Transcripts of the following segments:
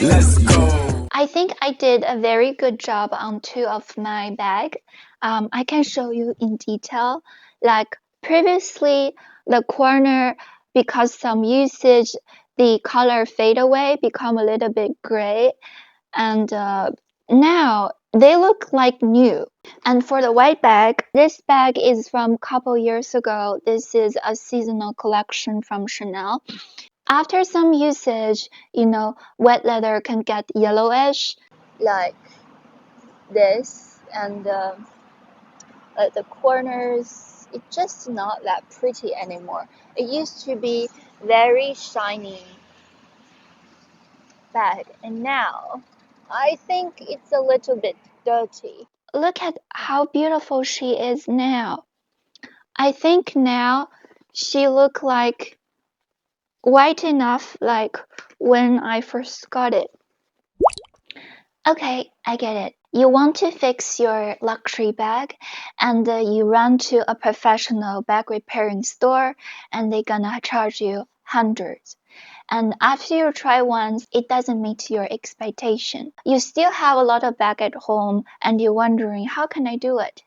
Let's go. I think I did a very good job on two of my bag. I can show you in detail. Like previously, the corner, because some usage, the color fade away, become a little bit gray, and now they look like new. And for the white bag, this bag is from a couple years ago. This is a seasonal collection from Chanel. After some usage, wet leather can get yellowish, like this, and the corners, it's just not that pretty anymore. It used to be very shiny bag, and now I think it's a little bit dirty. Look at how beautiful she is now. I think now she look like white enough like when I first got it. Okay, I get it. You want to fix your luxury bag and you run to a professional bag repairing store and they're gonna charge you hundreds. And after you try once, it doesn't meet your expectation. You still have a lot of bag at home and you're wondering, how can I do it?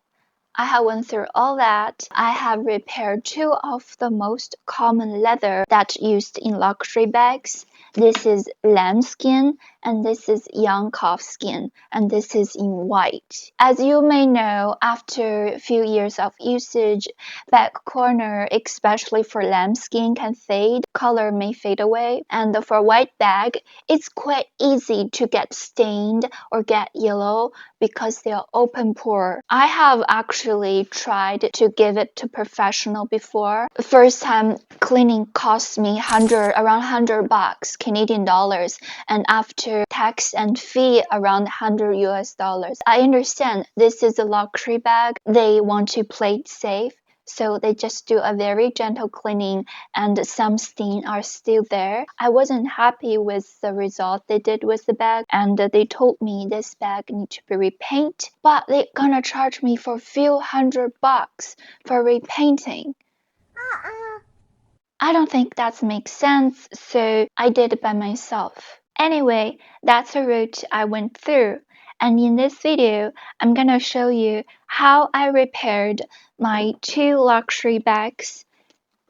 I have went through all that. I have repaired two of the most common leather that's used in luxury bags. This is lambskin and this is young calfskin, and this is in white. As you may know, after a few years of usage, back corner, especially for lambskin, can fade. Color may fade away, and for white bag, it's quite easy to get stained or get yellow because they are open pore. I have actually tried to give it to professional before. The first time cleaning cost me around $100 Canadian dollars, and after tax and fee around 100 US dollars. I understand this is a luxury bag. They want to play it safe. So they just do a very gentle cleaning and some stain are still there. I wasn't happy with the result they did with the bag, and they told me this bag need to be repainted, but they're gonna charge me for a few $100 for repainting. I don't think that makes sense, so I did it by myself. Anyway, that's the route I went through, and in this video, I'm gonna show you how I repaired my two luxury bags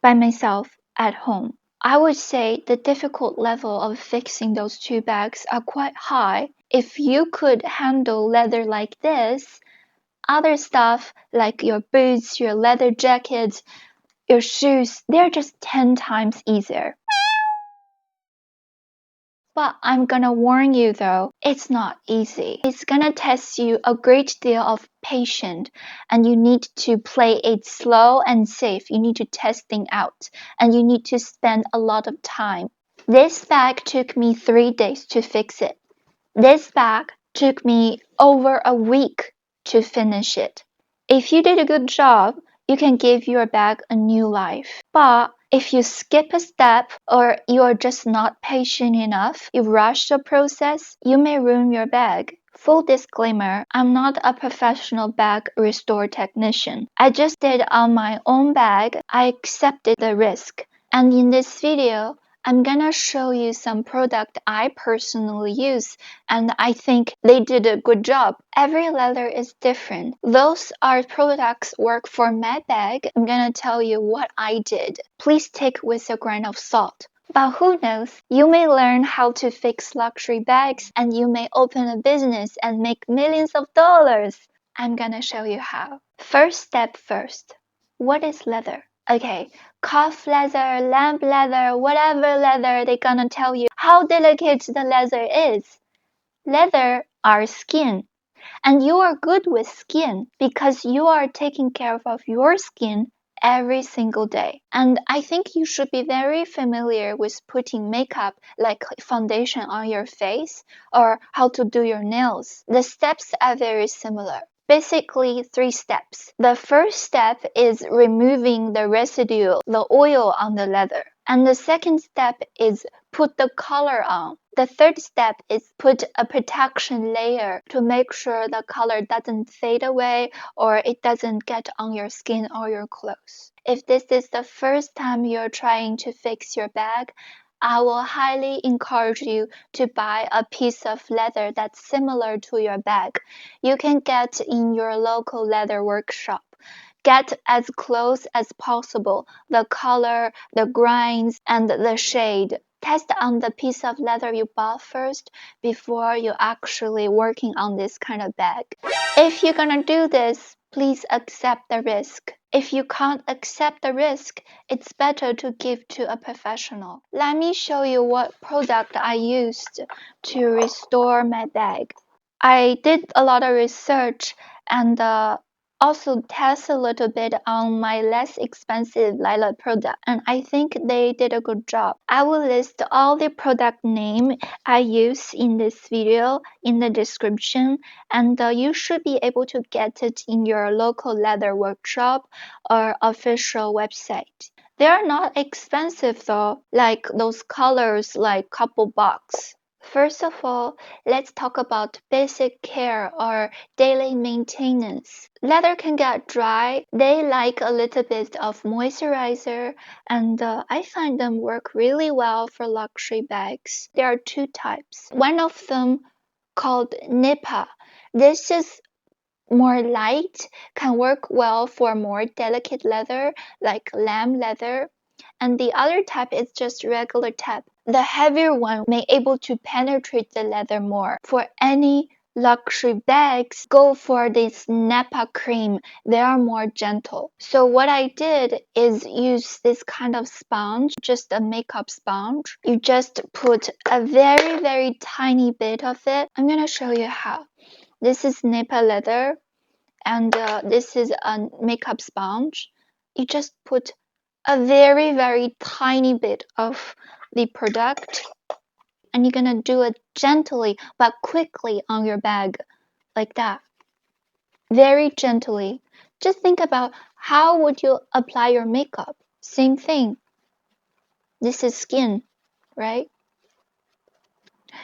by myself at home. I would say the difficult level of fixing those two bags are quite high. If you could handle leather like this, other stuff like your boots, your leather jackets, your shoes, they're just 10 times easier. But I'm gonna warn you though, it's not easy. It's gonna test you a great deal of patience, and you need to play it slow and safe. You need to test things out, and you need to spend a lot of time. This bag took me 3 days to fix it. This bag took me over a week to finish it. If you did a good job, you can give your bag a new life. But if you skip a step or you're just not patient enough, you rush the process, you may ruin your bag. Full disclaimer, I'm not a professional bag restore technician. I just did on my own bag. I accepted the risk. And in this video, I'm gonna show you some product I personally use, and I think they did a good job. Every leather is different. Those are products work for my bag. I'm gonna tell you what I did. Please take with a grain of salt. But who knows, you may learn how to fix luxury bags and you may open a business and make millions of dollars. I'm gonna show you how. First step first. What is leather? Okay, calf leather, lamb leather, whatever leather, they're gonna tell you how delicate the leather is. Leather are skin, and you are good with skin because you are taking care of your skin every single day. And I think you should be very familiar with putting makeup like foundation on your face or how to do your nails. The steps are very similar. Basically 3 steps. The first step is removing the residue, the oil on the leather. And the second step is put the color on. The third step is put a protection layer to make sure the color doesn't fade away or it doesn't get on your skin or your clothes. If this is the first time you're trying to fix your bag, I will highly encourage you to buy a piece of leather that's similar to your bag. You can get in your local leather workshop. Get as close as possible the color, the grinds, and the shade. Test on the piece of leather you bought first before you actually working on this kind of bag. If you're gonna do this, please accept the risk. If you can't accept the risk, it's better to give to a professional. Let me show you what product I used to restore my bag. I did a lot of research and also test a little bit on my less expensive Lila product, and I think they did a good job. I will list all the product name I use in this video in the description, and you should be able to get it in your local leather workshop or official website. They are not expensive though, like those colors like couple bucks. First of all, let's talk about basic care or daily maintenance. Leather can get dry. They like a little bit of moisturizer, and I find them work really well for luxury bags. There are two types. One of them called Nappa. This is more light, can work well for more delicate leather like lamb leather, and the other type is just regular type. The heavier one may able to penetrate the leather more. For any luxury bags, go for this Nappa cream. They are more gentle. So what I did is use this kind of sponge, just a makeup sponge. You just put a very tiny bit of it. I'm gonna show you how. This is Nappa leather, and this is a makeup sponge. You just put a very tiny bit of the product, and you're gonna do it gently but quickly on your bag, like that. Very gently. Just think about how would you apply your makeup. Same thing. This is skin, right?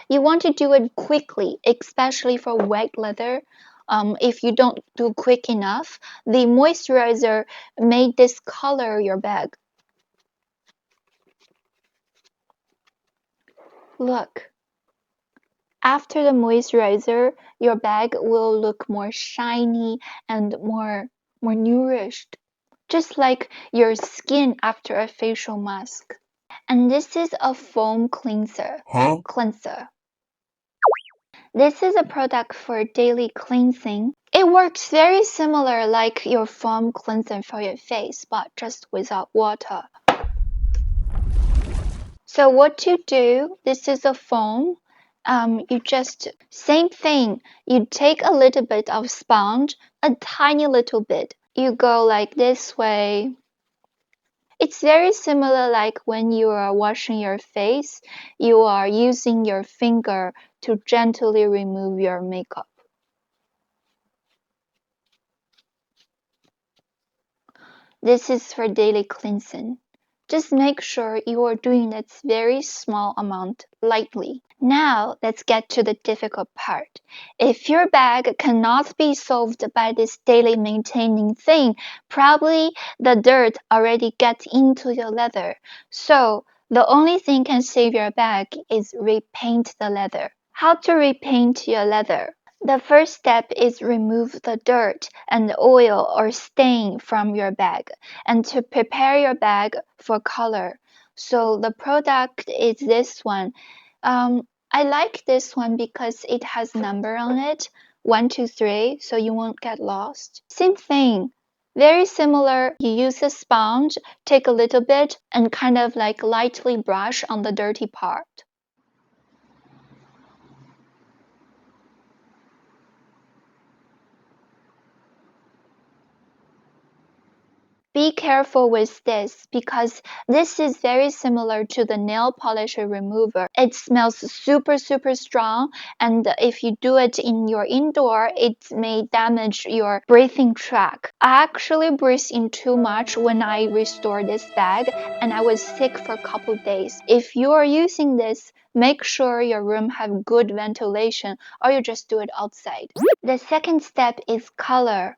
You want to do it quickly, especially for white leather. If you don't do quick enough, the moisturizer may discolor your bag. Look, after the moisturizer, your bag will look more shiny and more nourished, just like your skin after a facial mask. And this is a foam cleanser. This is a product for daily cleansing. It works very similar like your foam cleanser for your face, but just without water. So what you do, this is a foam. You just, same thing. You take a little bit of sponge, a tiny little bit. You go like this way. It's very similar like when you are washing your face, you are using your finger to gently remove your makeup. This is for daily cleansing. Just make sure you are doing this very small amount lightly. Now let's get to the difficult part. If your bag cannot be solved by this daily maintaining thing, probably the dirt already gets into your leather. So the only thing can save your bag is repaint the leather. How to repaint your leather? The first step is remove the dirt and oil or stain from your bag, and to prepare your bag for color. So the product is this one. I like this one because it has number on it, 1, 2, 3, so you won't get lost. Same thing. Very similar. You use a sponge, take a little bit, and kind of like lightly brush on the dirty part. Be careful with this because this is very similar to the nail polish remover. It smells super strong, and if you do it in your indoor, it may damage your breathing tract. I actually breathed in too much when I restored this bag, and I was sick for a couple days. If you are using this, make sure your room have good ventilation, or you just do it outside. The second step is color.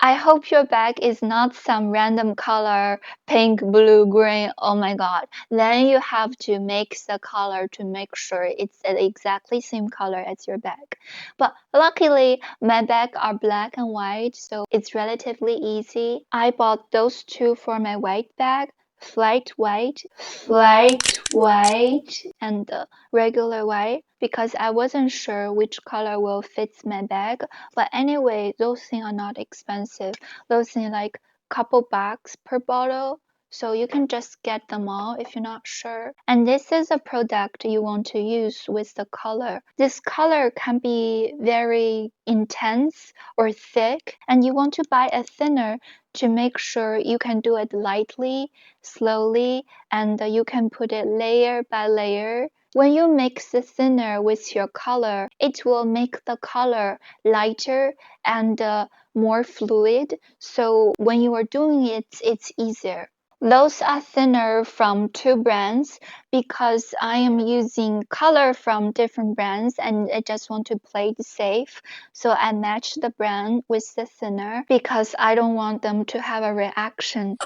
I hope your bag is not some random color, pink, blue, green. Oh my god. Then you have to mix the color to make sure it's the exactly same color as your bag. But luckily, my bag are black and white, so it's relatively easy. I bought those two for my white bag. Flight white, and the regular white, because I wasn't sure which color will fit my bag. But anyway, those things are not expensive. Those things like couple bucks per bottle. So you can just get them all if you're not sure. And this is a product you want to use with the color. This color can be very intense or thick, and you want to buy a thinner to make sure you can do it lightly, slowly, and you can put it layer by layer. When you mix the thinner with your color, it will make the color lighter and more fluid. So when you are doing it, it's easier. Those are thinner from two brands because I am using color from different brands and I just want to play it safe. So I match the brand with the thinner because I don't want them to have a reaction.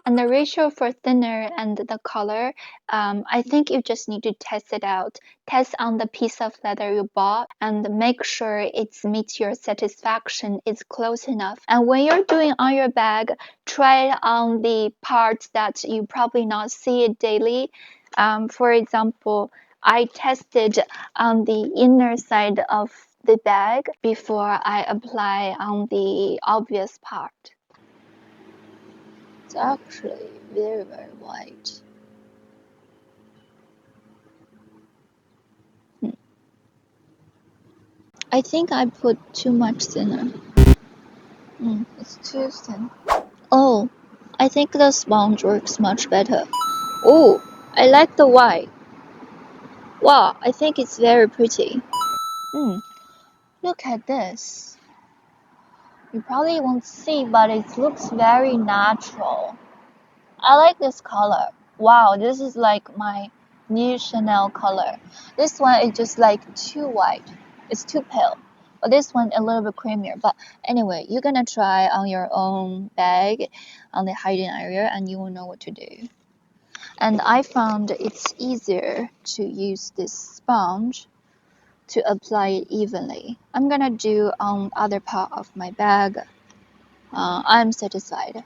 And the ratio for thinner and the color, I think you just need to test it out. Test on the piece of leather you bought and make sure it meets your satisfaction, it's close enough. And when you're doing on your bag, try it on the parts that you probably not see it daily. For example, I tested on the inner side of the bag before I apply on the obvious part. It's actually very, very white. I think I put too much thinner. It's too thin. Oh, I think the sponge works much better. Oh, I like the white. Wow, I think it's very pretty. Look at this. You probably won't see, but it looks very natural. I like this color. Wow, this is like my new Chanel color. This one is just like too white. It's too pale. But this one a little bit creamier. But anyway, you're gonna try on your own bag on the hiding area and you will know what to do. And I found it's easier to use this sponge to apply it evenly. I'm gonna do on other part of my bag. I'm satisfied.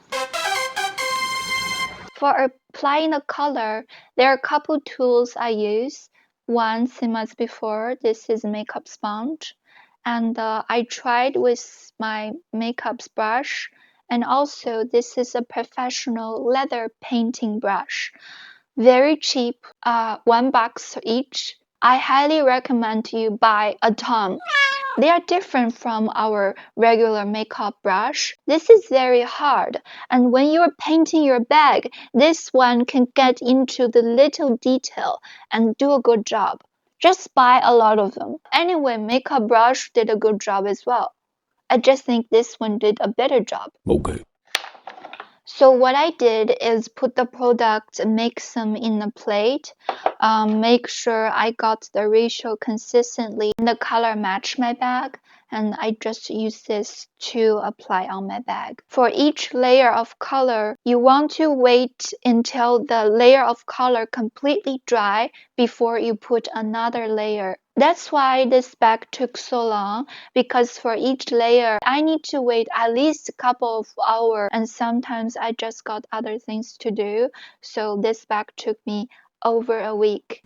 For applying the color, there are a couple tools I use. One, same as before, this is makeup sponge. And I tried with my makeup brush. And also, this is a professional leather painting brush. Very cheap, $1 each. I highly recommend you buy a ton. They are different from our regular makeup brush. This is very hard, and when you're painting your bag, this one can get into the little detail and do a good job. Just buy a lot of them. Anyway, makeup brush did a good job as well. I just think this one did a better job. Okay. So what I did is put the product, mix them in a plate, make sure I got the ratio consistently, and the color match my bag, and I just use this to apply on my bag. For each layer of color, you want to wait until the layer of color completely dry before you put another layer. That's why this bag took so long, because for each layer I need to wait at least a couple of hours, and sometimes I just got other things to do, so this bag took me over a week.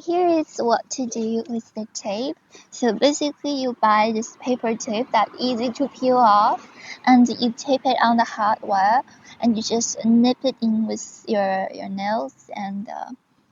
Here is what to do with the tape. So basically you buy this paper tape that's easy to peel off, and you tape it on the hardware and you just nip it in with your nails, and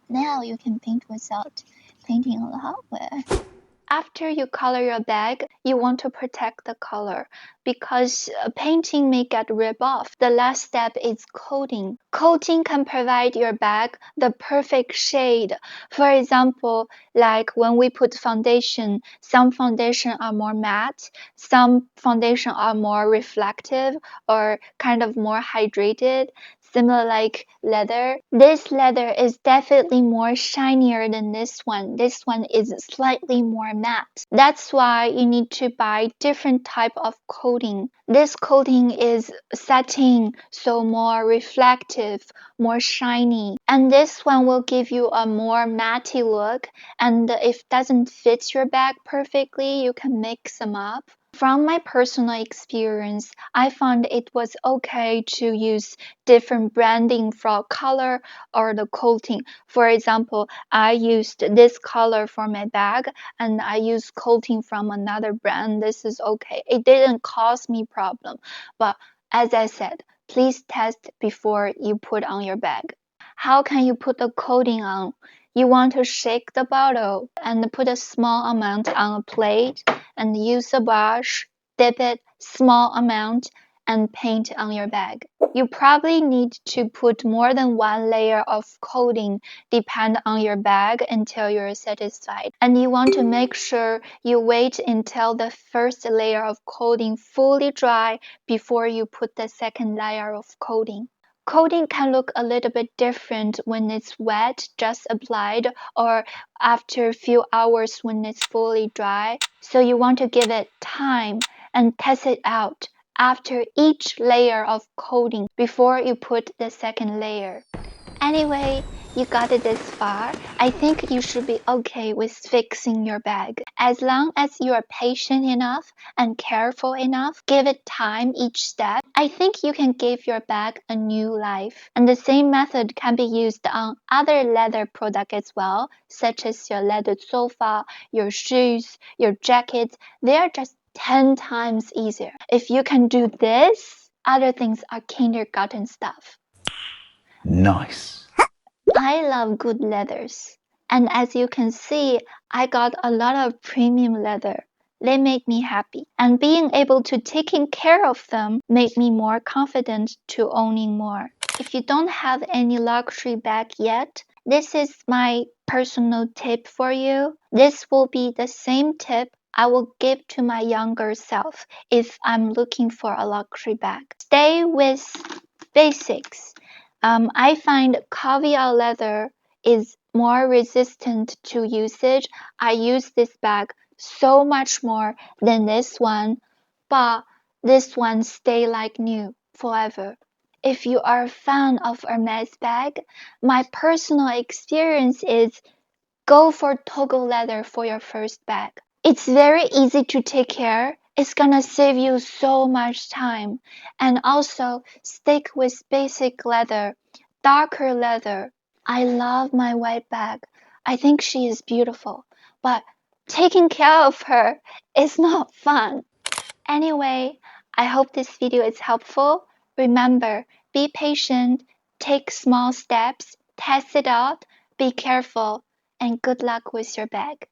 now you can paint without painting on the hardware. After you color your bag, you want to protect the color because painting may get ripped off. The last step is coating. Coating can provide your bag the perfect shade. For example, like when we put foundation, some foundation are more matte, some foundation are more reflective or kind of more hydrated. similar like leather. This leather is definitely more shinier than this one. This one is slightly more matte. That's why you need to buy different type of coating. This coating is satin, so more reflective, more shiny. And this one will give you a more matte look, and if it doesn't fit your bag perfectly, you can mix them up. From my personal experience, I found it was okay to use different branding for color or the coating. For example, I used this color for my bag and I used coating from another brand. This is okay. It didn't cause me problem. But as I said, please test before you put on your bag. How can you put the coating on? You want to shake the bottle and put a small amount on a plate and use a brush, dip it small amount and paint on your bag. You probably need to put more than one layer of coating depend on your bag until you're satisfied. And you want to make sure you wait until the first layer of coating fully dry before you put the second layer of coating. Coating can look a little bit different when it's wet, just applied, or after a few hours when it's fully dry. So you want to give it time and test it out after each layer of coating before you put the second layer. Anyway, you got it this far. I think you should be okay with fixing your bag. As long as you are patient enough and careful enough, give it time each step, I think you can give your bag a new life. And the same method can be used on other leather products as well, such as your leather sofa, your shoes, your jackets. They are just 10 times easier. If you can do this, other things are kindergarten stuff. Nice. I love good leathers. And as you can see, I got a lot of premium leather. They make me happy. And being able to taking care of them made me more confident to owning more. If you don't have any luxury bag yet, this is my personal tip for you. This will be the same tip I will give to my younger self if I'm looking for a luxury bag. Stay with basics. I find caviar leather is more resistant to usage. I use this bag so much more than this one, but this one stay like new forever. If you are a fan of Hermes bag, my personal experience is go for Togo leather for your first bag. It's very easy to take care. It's gonna save you so much time. And also stick with basic leather, darker leather. I love my white bag. I think she is beautiful, but taking care of her is not fun. Anyway, I hope this video is helpful. Remember, be patient, take small steps, test it out, be careful, and good luck with your bag.